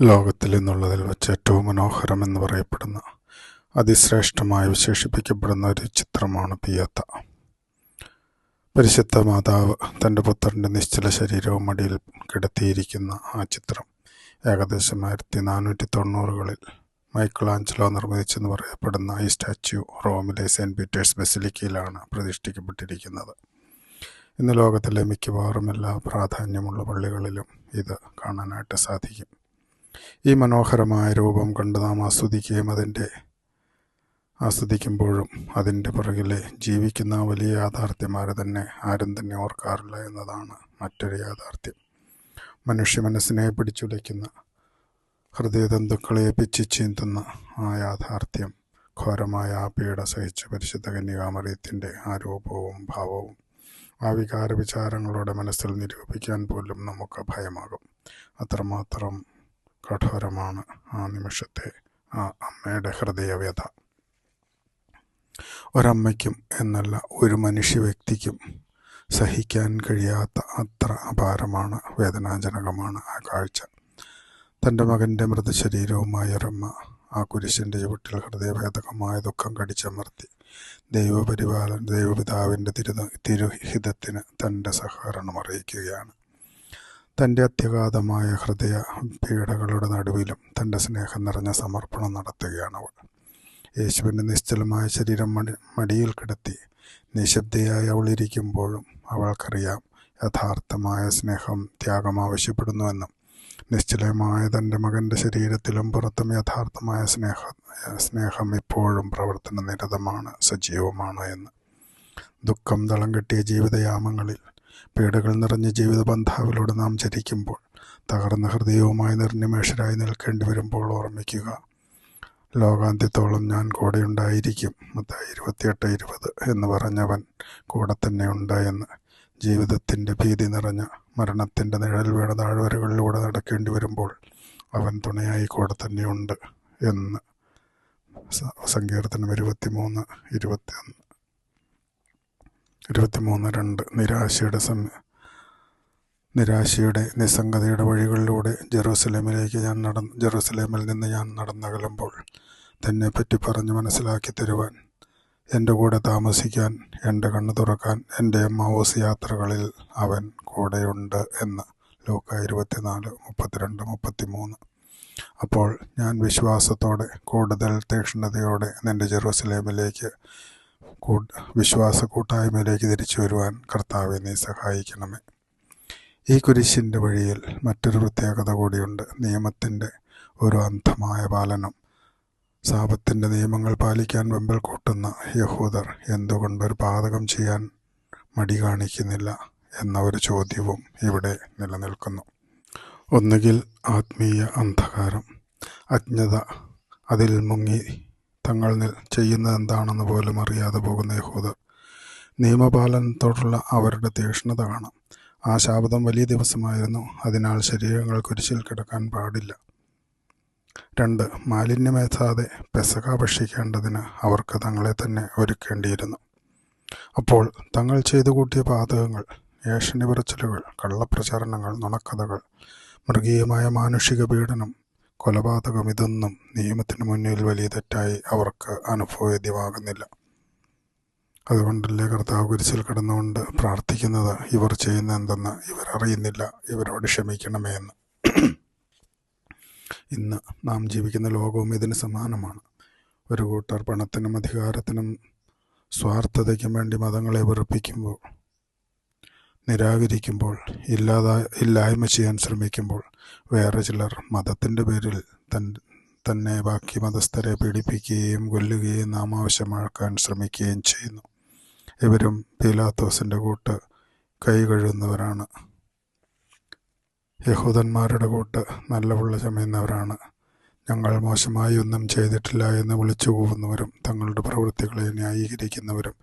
ലോകത്തിൽ നിന്നുള്ളതിൽ വെച്ച് ഏറ്റവും മനോഹരമെന്ന് പറയപ്പെടുന്ന, അതിശ്രേഷ്ഠമായി വിശേഷിപ്പിക്കപ്പെടുന്ന ഒരു ചിത്രമാണ് പിയാത്ത. പരിശുദ്ധ മാതാവ് തൻ്റെ പുത്രൻ്റെ നിശ്ചല ശരീരവും മടിയിൽ കിടത്തിയിരിക്കുന്ന ആ ചിത്രം ഏകദേശം 1490-കളിൽ മൈക്കിൾ ആഞ്ചലോ നിർമ്മിച്ചെന്ന് പറയപ്പെടുന്ന ഈ സ്റ്റാച്യു റോമിലെ സെൻറ്റ് പീറ്റേഴ്സ് ബസിലിക്കയിലാണ് പ്രതിഷ്ഠിക്കപ്പെട്ടിരിക്കുന്നത്. ഇന്ന് ലോകത്തിലെ മിക്കവാറും എല്ലാ പ്രാധാന്യമുള്ള പള്ളികളിലും ഇത് കാണാനായിട്ട് സാധിക്കും. ഈ മനോഹരമായ രൂപം കണ്ട് നാം ആസ്വദിക്കുമ്പോഴും അതിൻ്റെ പുറകിലെ ജീവിക്കുന്ന വലിയ യാഥാർത്ഥ്യമാരെ തന്നെ ആരും തന്നെ ഓർക്കാറില്ല എന്നതാണ് മറ്റൊരു യാഥാർത്ഥ്യം. മനുഷ്യ മനസ്സിനെ പിടിച്ചുലയ്ക്കുന്ന, ഹൃദയതന്തുക്കളെ പിച്ചിച്ചീന്തുന്ന ആ യാഥാർത്ഥ്യം, ഘോരമായ ആ പീഡ സഹിച്ച പരിശുദ്ധ കന്യകാമറിയത്തിൻ്റെ ആ രൂപവും ഭാവവും ആ വികാര വിചാരങ്ങളുടെ മനസ്സിൽ നിരൂപിക്കാൻ പോലും നമുക്ക് ഭയമാകും. അത്രമാത്രം കഠോരമാണ് ആ നിമിഷത്തെ ആ അമ്മയുടെ ഹൃദയവ്യഥ. ഒരമ്മയ്ക്കും എന്നല്ല, ഒരു മനുഷ്യ വ്യക്തിക്കും സഹിക്കാൻ കഴിയാത്ത അത്ര അപാരമാണ്, വേദനാജനകമാണ് ആ കാഴ്ച. തൻ്റെ മകൻ്റെ മൃതശരീരവുമായി ഒരമ്മ ആ കുരിശിൻ്റെ ചുവട്ടിൽ ഹൃദയഭേദകമായ ദുഃഖം കടിച്ചമർത്തി ദൈവപിതാവിൻ്റെ തിരുഹിതത്തിന് തൻ്റെ സഹകരണം അറിയിക്കുകയാണ്. തൻ്റെ അത്യഗാധമായ ഹൃദയ പീഡകളുടെ നടുവിലും തൻ്റെ സ്നേഹം നിറഞ്ഞ സമർപ്പണം നടത്തുകയാണ് അവൾ. യേശുവിൻ്റെ നിശ്ചലമായ ശരീരം മടിയിൽ കിടത്തി നിശബ്ദയായി അവൾ ഇരിക്കുമ്പോഴും അവൾക്കറിയാം, യഥാർത്ഥമായ സ്നേഹം ത്യാഗം ആവശ്യപ്പെടുന്നുവെന്നും നിശ്ചലമായ തൻ്റെ മകൻ്റെ ശരീരത്തിലും പുറത്തും യഥാർത്ഥമായ സ്നേഹം ഇപ്പോഴും പ്രവർത്തന നിരതമാണ്, സജീവമാണ് എന്ന്. ദുഃഖം തളം കെട്ടിയ ജീവിതയാമങ്ങളിൽ, പീഡകൾ നിറഞ്ഞ ജീവിത ബന്ധാവിലൂടെ നാം ചരിക്കുമ്പോൾ, തകർന്ന ഹൃദയവുമായി നിർനിമേഷരായി നിൽക്കേണ്ടി വരുമ്പോൾ ഓർമ്മിക്കുക, ലോകാന്ത്യത്തോളം ഞാൻ കൂടെയുണ്ടായിരിക്കും. മത്തായി 28:20 എന്ന് പറഞ്ഞവൻ കൂടെ തന്നെ ഉണ്ടായെന്ന്. ജീവിതത്തിൻ്റെ ഭീതി നിറഞ്ഞ, മരണത്തിൻ്റെ നിഴൽ വീണ താഴ്വരകളിലൂടെ നടക്കേണ്ടി വരുമ്പോൾ അവൻ തുണയായി കൂടെ തന്നെയുണ്ട് എന്ന് സങ്കീർത്തനം 23:2. നിരാശയുടെ നിസ്സംഗതയുടെ വഴികളിലൂടെ ജെറൂസലേമിൽ നിന്ന് ഞാൻ നടന്നകലുമ്പോൾ തന്നെപ്പറ്റി പറഞ്ഞ് മനസ്സിലാക്കി തരുവാൻ, എൻ്റെ കൂടെ താമസിക്കാൻ, എൻ്റെ കണ്ണു തുറക്കാൻ എൻ്റെ എമ്മാവൂസ് യാത്രകളിൽ അവൻ കൂടെയുണ്ട് എന്ന് ലൂക്കാ 24:32-33. അപ്പോൾ ഞാൻ വിശ്വാസത്തോടെ, കൂടുതൽ തീക്ഷ്ണതയോടെ നിൻ്റെ ജെറൂസലേമിലേക്ക്, വിശ്വാസ കൂട്ടായ്മയിലേക്ക് തിരിച്ചു വരുവാൻ കർത്താവെ നീ സഹായിക്കണമേ. ഈ കുരിശിൻ്റെ വഴിയിൽ മറ്റൊരു പ്രത്യേകത കൂടിയുണ്ട്. നിയമത്തിൻ്റെ ഒരു അന്ധമായ പാലനം. സാബത്തിൻ്റെ നിയമങ്ങൾ പാലിക്കാൻ വെമ്പൽ കൂട്ടുന്ന യഹൂദർ എന്തുകൊണ്ടൊരു പാതകം ചെയ്യാൻ മടി കാണിക്കുന്നില്ല എന്ന ഒരു ചോദ്യവും ഇവിടെ നിലനിൽക്കുന്നു. ഒന്നുകിൽ ആത്മീയ അന്ധകാരം, അജ്ഞത, അതിൽ മുങ്ങി തങ്ങൾ ചെയ്യുന്നത് എന്താണെന്ന് പോലും അറിയാതെ പോകുന്ന യഹൂദർ. നിയമപാലനത്തോടുള്ള അവരുടെ തീക്ഷ്ണത കാണാം. ആ ശാപതം വലിയ ദിവസമായിരുന്നു, അതിനാൽ ശരീരങ്ങൾ കുരിശിൽ കിടക്കാൻ പാടില്ല. 2. മാലിന്യമേറ്റാതെ പെസഹ ഭക്ഷിക്കേണ്ടതിന് അവർക്ക് തങ്ങളെ തന്നെ ഒരുക്കേണ്ടിയിരുന്നു. അപ്പോൾ തങ്ങൾ ചെയ്തു കൂട്ടിയ പാതകങ്ങൾ, ഏഷണി പറച്ചിലുകൾ, കള്ളപ്രചാരണങ്ങൾ, നുണക്കഥകൾ, മൃഗീയമായ മാനുഷിക പീഡനം, കൊലപാതകം, ഇതൊന്നും നിയമത്തിന് മുന്നിൽ വലിയ തെറ്റായി അവർക്ക് അനുഭവവേദ്യമാകുന്നില്ല. അതുകൊണ്ടല്ലേ കർത്താവ് കുരിശിൽ കിടന്നുകൊണ്ട് പ്രാർത്ഥിക്കുന്നത്, ഇവർ ചെയ്യുന്ന എന്തെന്ന് ഇവരറിയുന്നില്ല, ഇവരോട് ക്ഷമിക്കണമേ എന്ന്. ഇന്ന് നാം ജീവിക്കുന്ന ലോകവും ഇതിന് സമാനമാണ്. ഒരു കൂട്ടർ പണത്തിനും അധികാരത്തിനും സ്വാർത്ഥതയ്ക്കും വേണ്ടി മതങ്ങളെ വെറുപ്പിക്കുമ്പോൾ, നിരാകരിക്കുമ്പോൾ, ഇല്ലായ്മ ചെയ്യാൻ ശ്രമിക്കുമ്പോൾ, വേറെ ചിലർ മതത്തിൻ്റെ പേരിൽ തന്നെ ബാക്കി മതസ്ഥരെ പീഡിപ്പിക്കുകയും കൊല്ലുകയും നാമാവശ്യമാക്കാൻ ശ്രമിക്കുകയും ചെയ്യുന്നു. ഇവരും പീലാത്തോസിൻ്റെ കൂട്ട് കൈ കഴുകുന്നവരാണ്. യഹൂദന്മാരുടെ കൂട്ട് നല്ല പുള്ള ചമയുന്നവരാണ്. ഞങ്ങൾ മോശമായി ഒന്നും ചെയ്തിട്ടില്ല എന്ന് വിളിച്ചു കൂവുന്നവരും തങ്ങളുടെ പ്രവൃത്തികളെ ന്യായീകരിക്കുന്നവരും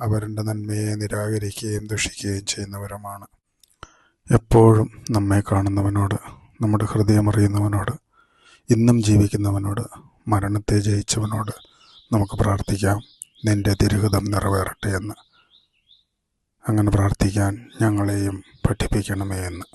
അവരുടെ നന്മയെ നിരാകരിക്കുകയും ദുഷിക്കുകയും ചെയ്യുന്നവരുമാണ്. എപ്പോഴും നമ്മെ കാണുന്നവനോട്, നമ്മുടെ ഹൃദയമറിയുന്നവനോട്, ഇന്നും ജീവിക്കുന്നവനോട്, മരണത്തെ ജയിച്ചവനോട് നമുക്ക് പ്രാർത്ഥിക്കാം, നിൻ്റെ തിരുഹിതം നിറവേറട്ടെ എന്ന്. അങ്ങനെ പ്രാർത്ഥിക്കാൻ ഞങ്ങളെയും പഠിപ്പിക്കണമേ എന്ന്.